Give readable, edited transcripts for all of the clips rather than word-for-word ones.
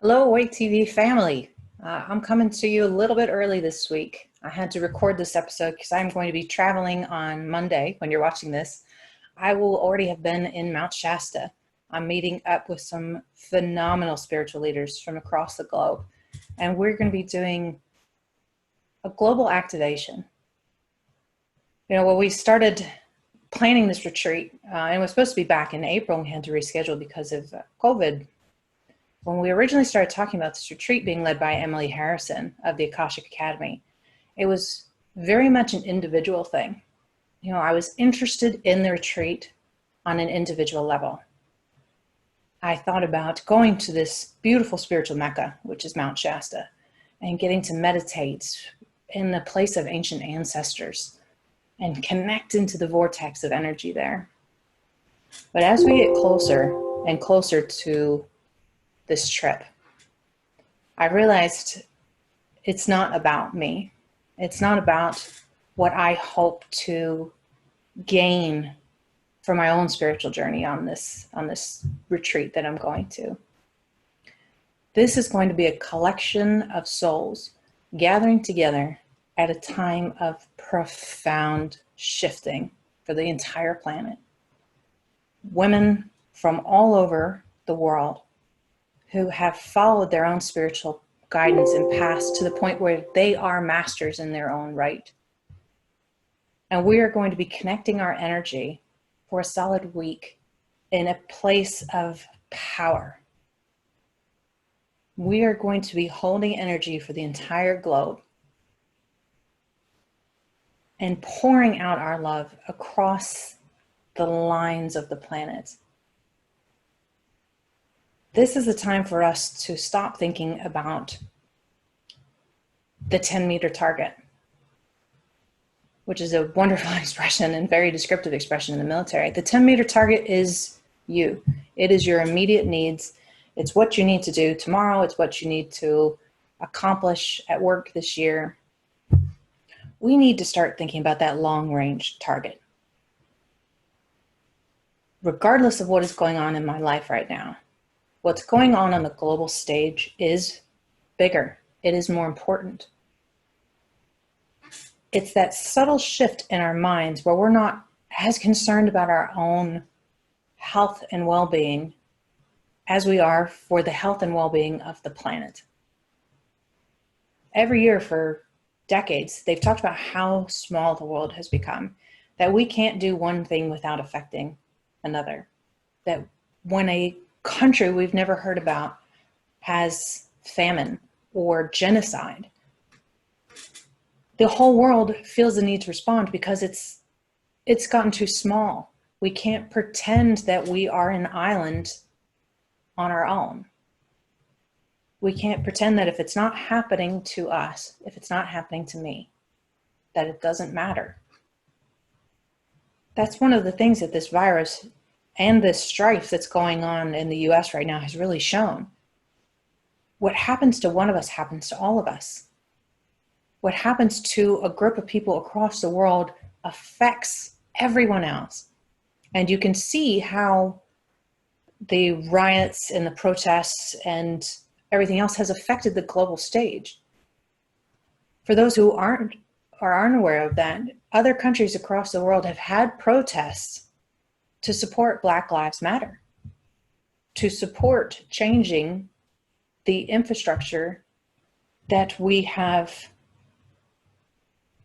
Hello, Awake TV family. I'm coming to you a little bit early this week. I had to record this episode because I'm going to be traveling on Monday. When you're watching this, I will already have been in Mount Shasta. I'm meeting up with some phenomenal spiritual leaders from across the globe, and we're going to be doing a global activation. When we started planning this retreat, and it was supposed to be back in April, we had to reschedule because of COVID. When we originally started talking about this retreat being led by Emily Harrison of the Akashic Academy, it was very much an individual thing. I was interested in the retreat on an individual level. I thought about going to this beautiful spiritual Mecca, which is Mount Shasta, and getting to meditate in the place of ancient ancestors and connect into the vortex of energy there. But as we get closer and closer to this trip, I realized it's not about me. It's not about what I hope to gain from my own spiritual journey on this retreat that I'm going to. This is going to be a collection of souls gathering together at a time of profound shifting for the entire planet. Women from all over the world who have followed their own spiritual guidance and paths to the point where they are masters in their own right. And we are going to be connecting our energy for a solid week in a place of power. We are going to be holding energy for the entire globe and pouring out our love across the lines of the planet. This is the time for us to stop thinking about the 10-meter target, which is a wonderful expression and very descriptive expression in the military. The 10-meter target is you. It is your immediate needs. It's what you need to do tomorrow. It's what you need to accomplish at work this year. We need to start thinking about that long-range target. Regardless of what is going on in my life right now, what's going on the global stage is bigger. It is more important. It's that subtle shift in our minds where we're not as concerned about our own health and well-being as we are for the health and well-being of the planet. Every year for decades, they've talked about how small the world has become, that we can't do one thing without affecting another, that when a country we've never heard about has famine or genocide, the whole world feels the need to respond because it's gotten too small. We can't pretend that we are an island on our own. We can't pretend that if it's not happening to us, if it's not happening to me, that it doesn't matter. That's one of the things that this virus and this strife that's going on in the US right now has really shown. What happens to one of us happens to all of us. What happens to a group of people across the world affects everyone else. And you can see how the riots and the protests and everything else has affected the global stage. For those who aren't aware of that, other countries across the world have had protests to support Black Lives Matter, to support changing the infrastructure that we have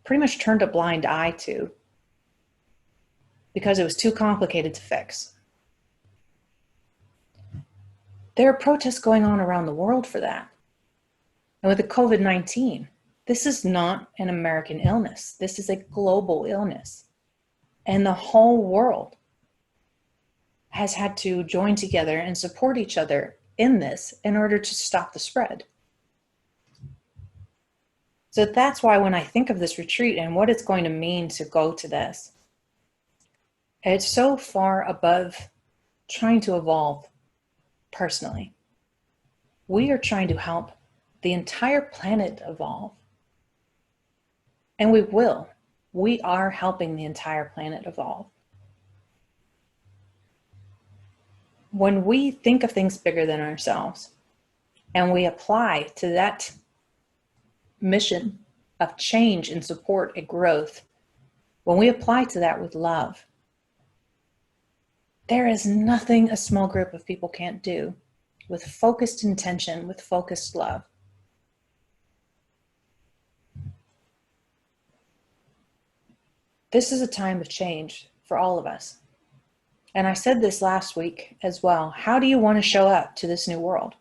pretty much turned a blind eye to because it was too complicated to fix. There are protests going on around the world for that. And with the COVID-19, this is not an American illness. This is a global illness. And the whole world has had to join together and support each other in this in order to stop the spread. So that's why when I think of this retreat and what it's going to mean to go to this, it's so far above trying to evolve personally. We are trying to help the entire planet evolve. And we will. We are helping the entire planet evolve. When we think of things bigger than ourselves, and we apply to that mission of change and support and growth, when we apply to that with love, there is nothing a small group of people can't do with focused intention, with focused love. This is a time of change for all of us. And I said this last week as well. How do you want to show up to this new world?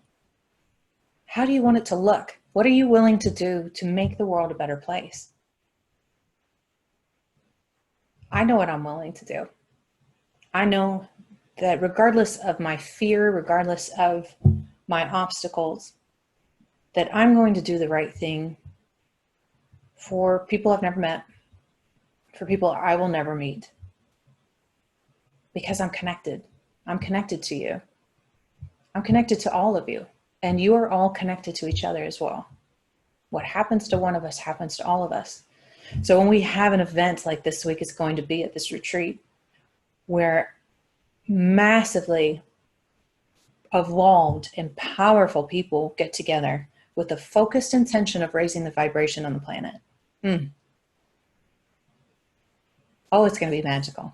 How do you want it to look? What are you willing to do to make the world a better place? I know what I'm willing to do. I know that regardless of my fear, regardless of my obstacles, that I'm going to do the right thing for people I've never met, for people I will never meet, because I'm connected. I'm connected to you. I'm connected to all of you, and you are all connected to each other as well. What happens to one of us happens to all of us. So when we have an event like this week is going to be at this retreat, where massively evolved and powerful people get together with the focused intention of raising the vibration on the planet. Oh, it's going to be magical.